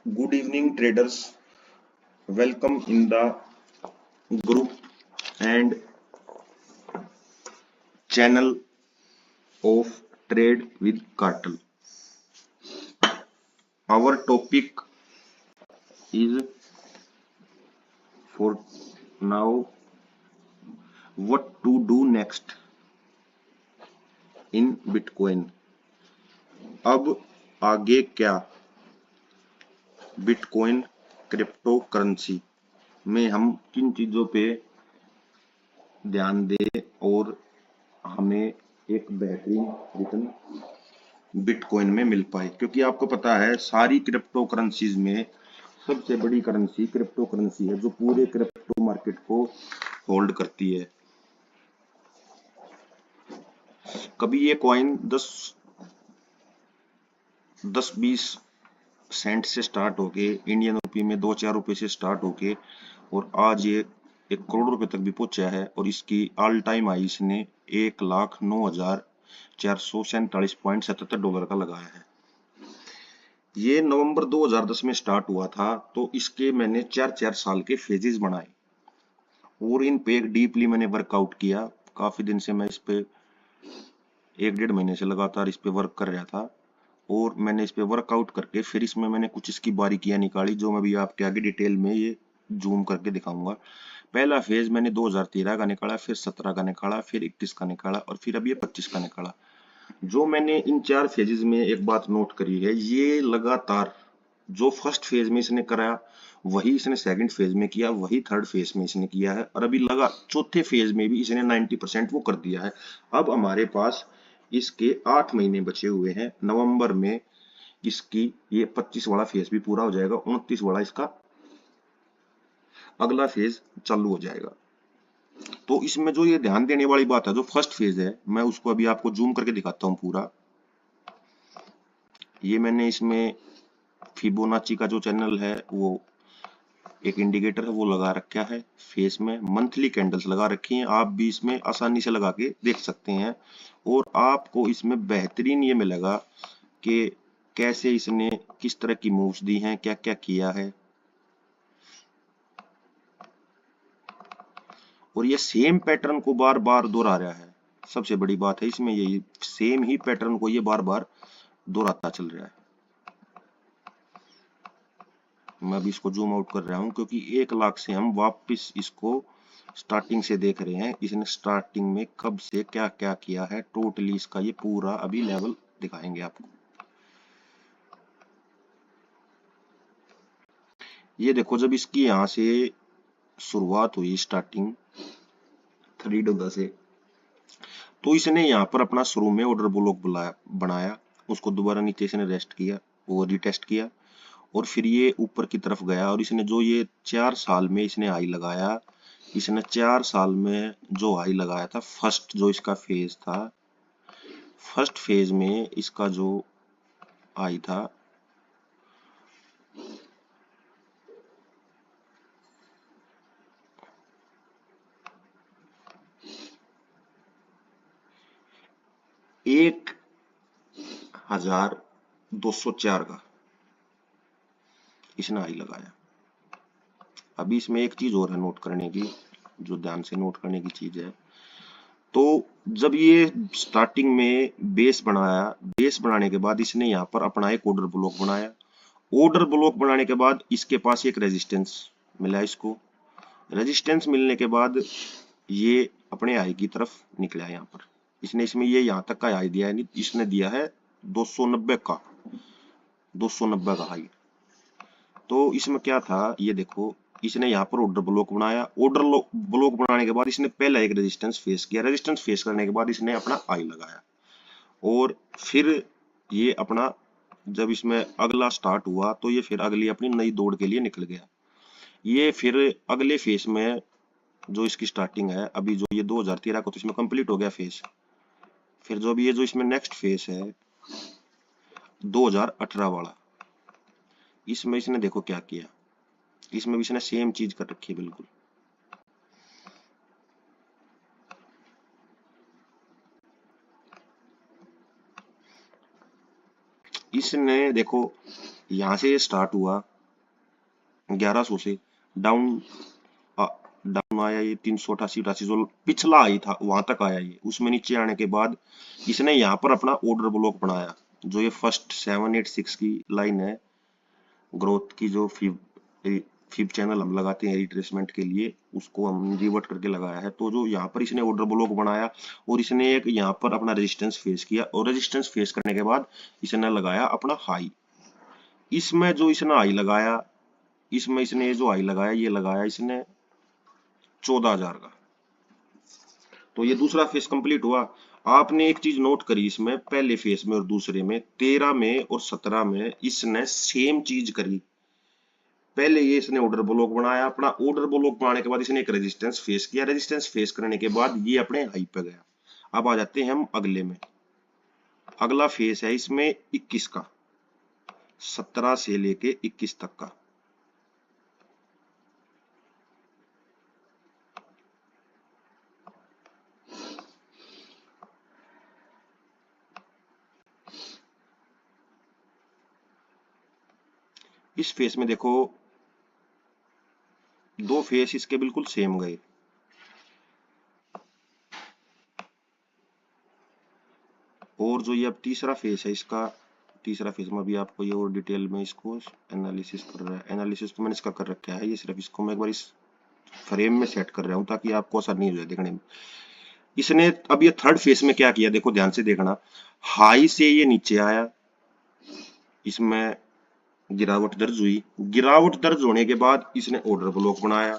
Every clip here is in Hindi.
Good evening, traders. Welcome in the group and channel of Trade with Cartel. Our topic is for now what to do next in Bitcoin. अब आगे क्या बिटकॉइन क्रिप्टो करेंसी में हम किन चीजों पे ध्यान दें और हमें एक बेहतरीन रिटर्न बिटकॉइन में मिल पाए, क्योंकि आपको पता है सारी क्रिप्टो करेंसीज में सबसे बड़ी करेंसी क्रिप्टो करेंसी है जो पूरे क्रिप्टो मार्केट को होल्ड करती है। कभी ये कॉइन 10-20 सेंट से स्टार्ट होके इंडियन रुपये में 2-4 रुपए से स्टार्ट होके और आज ये 1 करोड़ रुपए तक भी पहुंचा है और इसकी ऑल टाइम हाई इसने 1,09,447.77 डॉलर का लगाया है। ये नवंबर 2010 में स्टार्ट हुआ था, तो इसके मैंने 4-4 साल के फेजेस बनाए और इन पे डीपली मैंने वर्कआउट किया। काफी दिन से मैं इस पे 1-1.5 महीने से लगातार इस पे वर्क कर रहा था और मैंने इस पे वर्कआउट करके फिर इसमें मैंने कुछ इसकी बारीकियां निकाली जो मैं भी आपके आगे डिटेल में ये जूम करके दिखाऊंगा। पहला फेज मैंने 2013 का निकाला, फिर 17 का निकाला, फिर 21 का निकाला और फिर अब ये 25 का निकाला। जो मैंने इन 4 फेजेस में एक बात नोट करी है, ये लगातार जो फर्स्ट फेज में इसने कराया वही इसने सेकंड फेज में किया, वही थर्ड फेज में इसने किया है और अभी लगा चौथे फेज में भी इसने 90% वो कर दिया है। अब हमारे पास इसके 8 महीने बचे हुए हैं। नवंबर में इसकी ये 25 वाला फेज भी पूरा हो जाएगा, 29 वाला इसका अगला फेज चालू हो जाएगा। तो इसमें जो ये ध्यान देने वाली बात है, जो फर्स्ट फेज है, मैं उसको अभी आपको जूम करके दिखाता हूँ पूरा। ये मैंने इसमें फिबोनाची का जो चैनल है वो एक इंडिकेटर है वो लगा रखा है, फेस में मंथली कैंडल्स लगा रखी हैं, आप भी इसमें आसानी से लगा के देख सकते हैं और आपको इसमें बेहतरीन ये मिलेगा कि कैसे इसने किस तरह की मूव्स दी हैं, क्या क्या किया है। और ये सेम पैटर्न को बार बार दोहरा रहा है। सबसे बड़ी बात है इसमें ये सेम ही पैटर्न को ये बार बार दोहराता चल रहा है। मैं भी इसको जूम आउट कर रहा हूं क्योंकि 1 लाख से हम वापस इसको स्टार्टिंग से देख रहे हैं। इसने स्टार्टिंग में कब से क्या क्या किया है, टोटली इसका ये पूरा अभी लेवल दिखाएंगे आपको। ये देखो, जब इसकी यहां से शुरुआत हुई स्टार्टिंग $3 से, तो इसने यहाँ पर अपना शुरू में ऑर्डर ब्लॉक बनाया, उसको दोबारा नीचे से रेस्ट किया और रिटेस्ट किया और फिर ये ऊपर की तरफ गया और इसने जो ये 4 साल में इसने हाई लगाया, इसने 4 साल में जो हाई लगाया था, फर्स्ट जो इसका फेज था, फर्स्ट फेज में इसका जो हाई था एक 1,204 का इसने हाई लगाया। अभी इसमें एक चीज और है नोट करने की, जो ध्यान से नोट करने की चीज है। तो जब ये स्टार्टिंग में बेस बनाया, बेस बनाने के बाद इसने यहाँ पर अपना एक ऑर्डर ब्लॉक बनाया, ऑर्डर ब्लॉक बनाने के बाद इसके पास एक रेजिस्टेंस मिला इसको, रेजिस्टेंस मिलने के बाद ये अपने हाई की तरफ निकला। यहाँ पर इसने इसमें ये यहाँ तक का हाई दिया है, नहीं इसने दिया है 290 का, 290 का हाई। तो इसमें क्या था ये देखो, इसने यहाँ पर ऑर्डर ब्लॉक बनाया, ऑर्डर ब्लॉक बनाने के बाद इसने पहला एक रेजिस्टेंस फेस किया, रेजिस्टेंस फेस करने के बाद इसने अपना हाई लगाया और फिर ये अपना जब इसमें अगला स्टार्ट हुआ तो ये फिर अगली अपनी नई दौड़ के लिए निकल गया। ये फिर अगले फेस में जो इसकी स्टार्टिंग है, अभी जो ये 2013 को तो इसमें कंप्लीट हो गया फेस, फिर जो अभी ये जो इसमें नेक्स्ट फेस है 2018 वाला, इसमें इसने देखो क्या किया, इसमें भी इसने सेम चीज कर रखी है बिल्कुल। इसने देखो यहां से ये स्टार्ट हुआ, 1100 से डाउन डाउन आया ये 388 जो पिछला आई था वहां तक आया ये, उसमें नीचे आने के बाद इसने यहाँ पर अपना ऑर्डर ब्लॉक बनाया। जो ये फर्स्ट 786 की लाइन है ग्रोथ की, जो फिब चैनल हम लगाते हैं रिट्रेसमेंट के लिए, उसको हम रिवर्ट करके लगाया है। तो जो यहाँ पर इसने ऑर्डर ब्लॉक बनाया और इसने एक यहाँ पर अपना रेजिस्टेंस फेस किया, और रेजिस्टेंस फेस करने के बाद इसने लगाया अपना हाई। इसमें जो इसने हाई लगाया, इसमें इसने जो हाई लगाया ये लगाया इसने 14,000 का। तो ये दूसरा फेस कंप्लीट हुआ। आपने एक चीज नोट करी इसमें, पहले फेस में और दूसरे में 13 में और 17 में इसने सेम चीज करी। पहले ये इसने ऑर्डर ब्लॉक बनाया, अपना ऑर्डर ब्लॉक बनाने के बाद इसने एक रेजिस्टेंस फेस किया, रेजिस्टेंस फेस करने के बाद ये अपने हाई पे गया। अब आ जाते हैं हम अगले में। अगला फेस है इसमें 21 का, 17 से लेके 21 तक का। इस फेस में देखो दो फेस इसके बिल्कुल सेम गए। और जो ये अब तीसरा फेस है इसका, तीसरा फेस में अभी आपको ये और डिटेल में इसको एनालिसिस कर रहा है। एनालिसिस तो मैंने इसका कर रखा है, ये सिर्फ इसको मैं एक बार इस फ्रेम में सेट कर रहा हूं ताकि आपको आसानी हो जाए देखने में। इसने अब ये थर्ड फेस में क्या किया, देखो ध्यान से देखना। हाई से ये नीचे आया, इसमें गिरावट दर्ज हुई। गिरावट दर्ज होने के बाद इसने ऑर्डर ब्लॉक बनाया।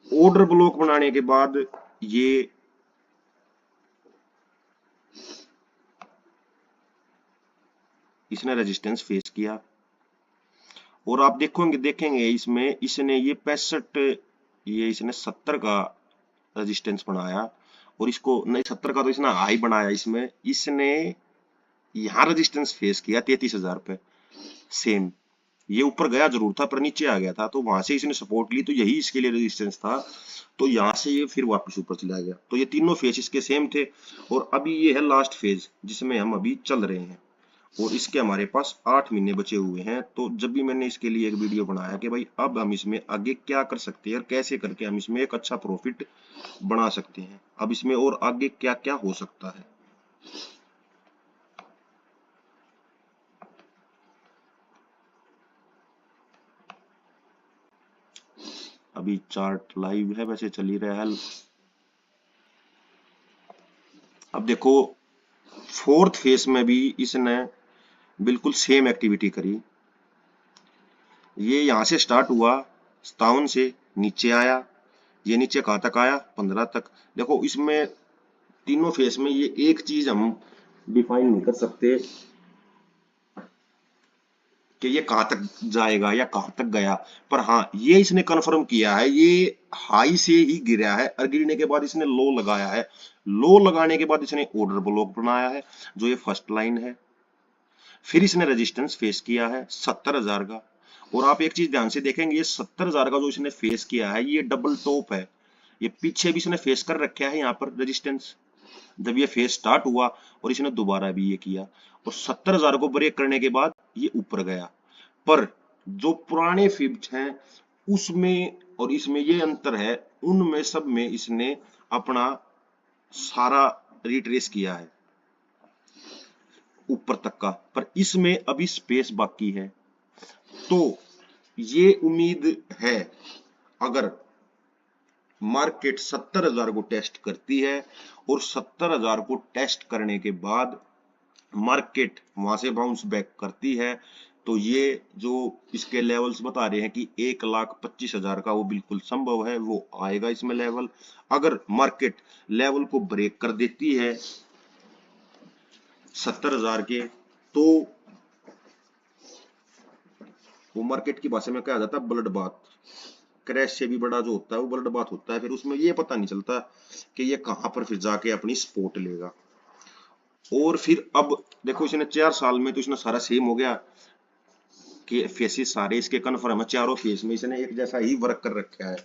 ऑर्डर ब्लॉक बनाने के बाद ये इसने रेजिस्टेंस फेस किया। और आप देखेंगे इसमें इसने ये 65, ये इसने 70 का रेजिस्टेंस बनाया। और इसको नहीं, 70 का तो इसने हाई बनाया। इसमें इसने यहां रेजिस्टेंस फेस किया 33,000 पे सेम। ये ऊपर गया जरूर था पर नीचे आ गया था, तो वहां से इसने सपोर्ट ली, तो यही इसके लिए रेजिस्टेंस था। तो यहां से ये फिर वापस ऊपर चला गया। तो ये तीनों फेज इसके सेम थे। और अभी ये है लास्ट फेज जिसमें हम अभी चल रहे हैं, और इसके हमारे पास 8 महीने बचे हुए हैं। तो जब भी मैंने इसके लिए एक वीडियो बनाया कि भाई अब हम इसमें आगे क्या कर सकते हैं और कैसे करके हम इसमें एक अच्छा प्रॉफिट बना सकते हैं, अब इसमें और आगे क्या क्या हो सकता है। अभी चार्ट लाइव है, वैसे चल ही रहा है। अब देखो फोर्थ फेज में भी इसने बिल्कुल सेम एक्टिविटी करी। ये यहां से स्टार्ट हुआ 57 से, नीचे आया। ये नीचे कहां तक आया, 15 तक। देखो इसमें तीनों फेस में ये एक चीज हम डिफाइन नहीं कर सकते कि ये कहां तक जाएगा या कहां तक गया, पर हाँ ये इसने कंफर्म किया है ये हाई से ही गिरा है, और गिरने के बाद इसने लो लगाया है। लो लगाने के बाद इसने ऑर्डर ब्लॉक बनाया है, जो ये फर्स्ट लाइन है। फिर इसने रेजिस्टेंस फेस किया है 70,000 का। और आप एक चीज ध्यान से देखेंगे, ये 70,000 का जो इसने फेस किया है ये डबल टॉप है। ये पीछे भी इसने फेस कर रखा है यहाँ पर रेजिस्टेंस, जब ये फेस स्टार्ट हुआ, और इसने दोबारा भी ये किया। और 70,000 को ब्रेक करने के बाद ये ऊपर गया। पर जो पुराने फिब्स हैं उसमें और इसमें ये अंतर है, उनमें सब में इसने अपना सारा रिट्रेस किया है ऊपर तक का, पर इसमें अभी स्पेस बाकी है। तो ये उम्मीद है अगर मार्केट 70,000 को टेस्ट करती है और 70,000 को टेस्ट करने के बाद मार्केट वहां से बाउंस बैक करती है, तो ये जो इसके लेवल्स बता रहे हैं कि 1,25,000 का वो बिल्कुल संभव है, वो आएगा इसमें लेवल। अगर मार्केट लेवल को ब्रेक कर देती है 70,000 के, तो वो मार्केट की भाषा में क्या जाता है, ब्लड बाथ। क्रैश से भी बड़ा जो होता है वो ब्लड बाथ होता है। फिर उसमें ये पता नहीं चलता कि ये कहां पर फिर जाके अपनी स्पोर्ट लेगा। और फिर अब देखो इसने 4 साल में तो इसने सारा सेम हो गया कि फेसेस सारे इसके कन्फर्म है, चारों फेस में इसने एक जैसा ही वर्क कर रखा है।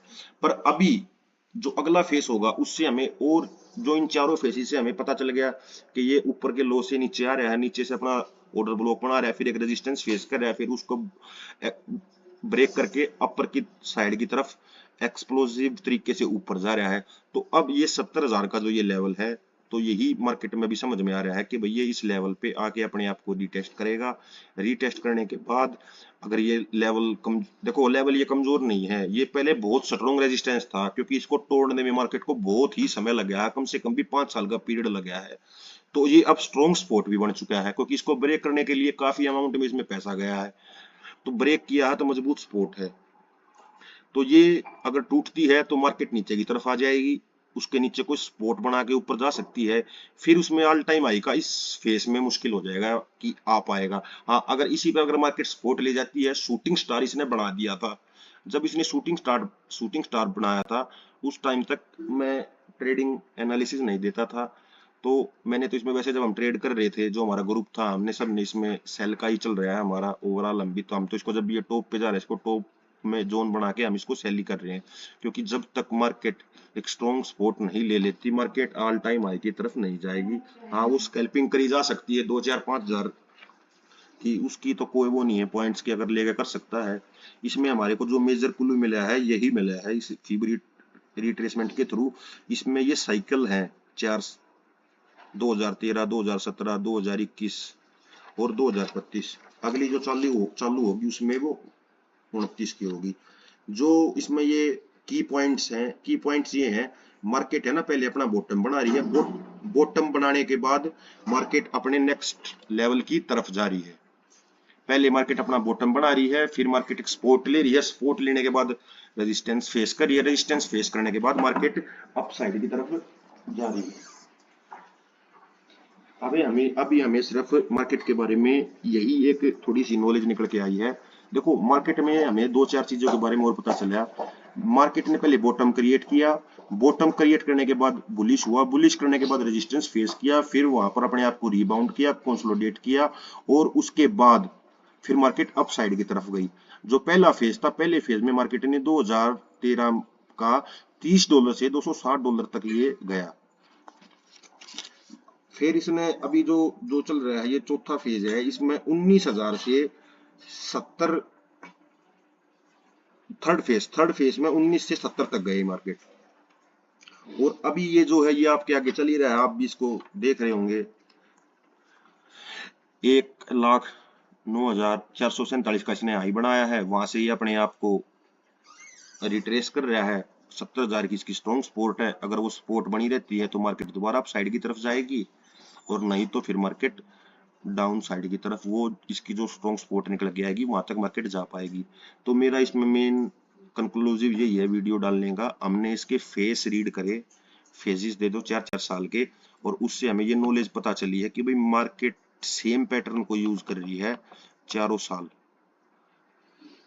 पर अभी जो अगला फेस होगा उससे हमें, और जो इन चारों फेसेस से हमें पता चल गया कि ये ऊपर के लो से नीचे आ रहा है, नीचे से अपना ऑर्डर ब्लॉक बना रहा है, फिर एक रेजिस्टेंस फेस कर रहा है, फिर उसको ब्रेक करके अपर की साइड की तरफ एक्सप्लोसिव तरीके से ऊपर जा रहा है। तो अब ये 70,000 का जो ये लेवल है, तो यही मार्केट में भी समझ में आ रहा है कि भाई ये इस लेवल पे आके अपने आप को रीटेस्ट करेगा। रीटेस्ट करने के बाद अगर ये लेवल कम, देखो लेवल ये कमजोर नहीं है, ये पहले बहुत स्ट्रॉन्ग रेजिस्टेंस था, क्योंकि इसको तोड़ने में मार्केट को बहुत ही समय लग गया है, कम से कम भी 5 साल का पीरियड लग गया है। तो ये अब स्ट्रॉन्ग सपोर्ट भी बन चुका है, क्योंकि इसको ब्रेक करने के लिए काफी अमाउंट में इसमें पैसा गया है। तो ब्रेक किया है तो मजबूत सपोर्ट है। तो ये अगर टूटती है तो मार्केट नीचे की तरफ आ जाएगी, उसके नीचे कोई सपोर्ट बना के ऊपर जा सकती है, फिर उसमें ऑल टाइम हाई का इस फेस में मुश्किल हो जाएगा कि आ पाएगा। हाँ, अगर इसी पे अगर मार्केट सपोर्ट ले जाती है, शूटिंग स्टार इसने बना दिया था। जब इसने शूटिंग स्टार बनाया था, उस टाइम तक मैं ट्रेडिंग एनालिसिस नहीं देता था। तो मैंने तो इसमें वैसे जब हम ट्रेड कर रहे थे, जो हमारा ग्रुप था, हमने सब ने इसमें सेल का ही चल रहा है हमारा ओवरऑल लंबी, तो हम तो इसको जब ये टॉप पे जा रहा है, इसको टॉप में जोन बना के हम इसको सेल ही कर रहे हैं, क्योंकि जब तक मार्केट एक स्ट्रॉन्ग सपोर्ट नहीं ले लेती, मार्केट ऑल टाइम हाई की तरफ नहीं जाएगी। हाँ, वो स्कैल्पिंग करी जा सकती है 2,000-5,000 की, उसकी तो कोई वो नहीं है, पॉइंट्स की अगर लेके कर सकता है। इसमें हमारे को जो मेजर क्लू मिला है यही मिला है इस फीब रिट्रेसमेंट के थ्रू। इसमें ये साइकिल है 4, 2013, 2017, 2021 और 2025। अगली जो चालू होगी उसमें वो 29 की होगी। जो इसमें ये की पॉइंट्स हैं, की पॉइंट्स ये हैं, मार्केट है ना पहले अपना बॉटम बना रही है, बॉटम बनाने के बाद मार्केट अपने नेक्स्ट लेवल की तरफ जा रही है। पहले मार्केट अपना बॉटम बना रही है, फिर मार्केट एक सपोर्ट ले रही है, सपोर्ट लेने के बाद रेजिस्टेंस फेस कर रही है, रेजिस्टेंस फेस करने के बाद मार्केट अप साइड की तरफ जा रही है। अभी हमें सिर्फ मार्केट के बारे में यही एक थोड़ी सी नॉलेज निकल के आई है। देखो मार्केट में हमें 2-4 चीजों के बारे में और पता चला। मार्केट ने पहले बॉटम क्रिएट किया, बॉटम क्रिएट करने के बाद बुलिश हुआ, बुलिश करने के बाद रेजिस्टेंस फेस किया, फिर वहां पर अपने आप को रिबाउंड किया, कंसोलिडेट किया, और उसके बाद फिर मार्केट अप साइड की तरफ गई। जो पहला फेज था, पहले फेज में मार्केट ने 2013 का $30 से $260 तक ये गया। फिर इसने अभी जो जो चल रहा है, ये चौथा फेज है, इसमें 19,000 से 70, थर्ड फेज में 19 से 70 तक गए मार्केट। और अभी ये जो है ये आपके आगे चल ही रहा है, आप भी इसको देख रहे होंगे। 1,09,447 का इसने हाई बनाया है, वहां से ये अपने आप को रिट्रेस कर रहा है। 70,000 की इसकी स्ट्रॉन्ग सपोर्ट है, अगर वो सपोर्ट बनी रहती है तो मार्केट दोबारा अप साइड की तरफ जाएगी, और नहीं तो फिर मार्केट डाउन साइड की तरफ, वो इसकी जो स्ट्रॉन्ग सपोर्ट निकल के आएगी वहां तक मार्केट जा पाएगी। तो मेरा इसमें मेन कंक्लूसिव यही है वीडियो डालने का। हमने इसके फेस रीड करे, फेजेस दे दो 4-4 साल के, और उससे हमें ये नॉलेज पता चली है कि भाई मार्केट सेम पैटर्न को यूज कर रही है चारों साल,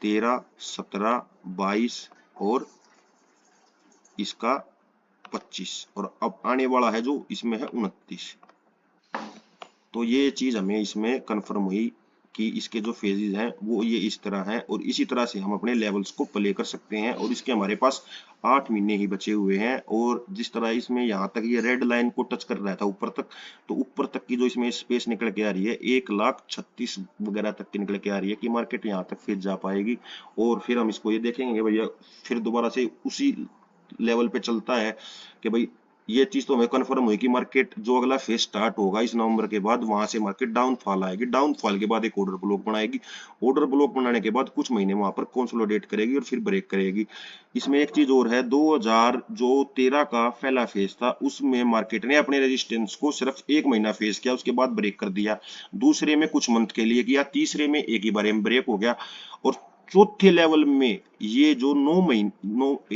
13, 17, 22 और इसका 25, और अब आने वाला है जो इसमें है 29। तो ये चीज हमें इसमें कंफर्म हुई कि इसके जो फेजेस हैं वो ये इस तरह हैं, और इसी तरह से हम अपने लेवल्स को प्ले कर सकते हैं। और इसके हमारे पास 8 महीने ही बचे हुए हैं, और जिस तरह इसमें यहाँ तक ये रेड लाइन को टच कर रहा था ऊपर तक, तो ऊपर तक की जो इसमें स्पेस निकल के आ रही है 1,36,000 वगैरह तक की निकल के आ रही है कि मार्केट यहाँ तक फिर जा पाएगी। और फिर हम इसको ये देखेंगे भैया फिर दोबारा से उसी लेवल पे चलता है कि भाई ये चीज तो हमें कंफर्म हुई कि मार्केट जो अगला फेज स्टार्ट होगा इस नवंबर के बाद, वहां से मार्केट डाउनफॉल आएगी, डाउनफॉल के बाद एक ऑर्डर ब्लॉक बनाएगी, ऑर्डर ब्लॉक बनाने के बाद कुछ महीने वहां पर कंसोलिडेट करेगी और फिर ब्रेक करेगी। इसमें एक चीज और है, 2013 का पहला फेज था, उसमें मार्केट ने अपने रेजिस्टेंस को सिर्फ 1 महीना फेज किया, उसके बाद ब्रेक कर दिया। दूसरे में कुछ मंथ के लिए किया, तीसरे में एक ही बार में ब्रेक हो गया, और चौथे लेवल में ये जो 9 महीने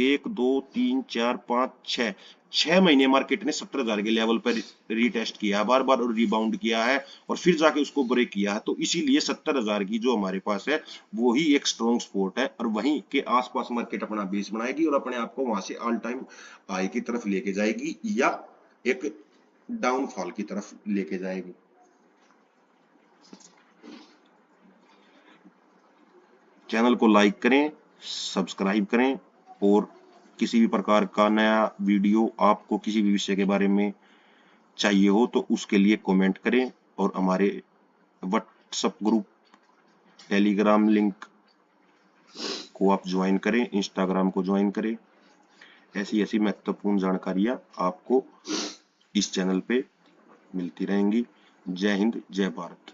1 2 3 4 5 6 महीने मार्केट ने 70,000 के लेवल पर रीटेस्ट किया बार बार और रिबाउंड किया है, और फिर जाके उसको ब्रेक किया है। तो इसीलिए 70,000 की जो हमारे पास है वो ही एक स्ट्रॉन्ग सपोर्ट है, और वहीं के आसपास मार्केट अपना बेस बनाएगी और अपने आप को वहां से ऑल टाइम हाई की तरफ लेके जाएगी या एक डाउनफॉल की तरफ लेके जाएगी। चैनल को लाइक करें, सब्सक्राइब करें, और किसी भी प्रकार का नया वीडियो आपको किसी भी विषय के बारे में चाहिए हो तो उसके लिए कमेंट करें, और हमारे व्हाट्सएप ग्रुप, टेलीग्राम लिंक को आप ज्वाइन करें, इंस्टाग्राम को ज्वाइन करें। ऐसी ऐसी महत्वपूर्ण जानकारियां आपको इस चैनल पे मिलती रहेंगी। जय हिंद, जय भारत।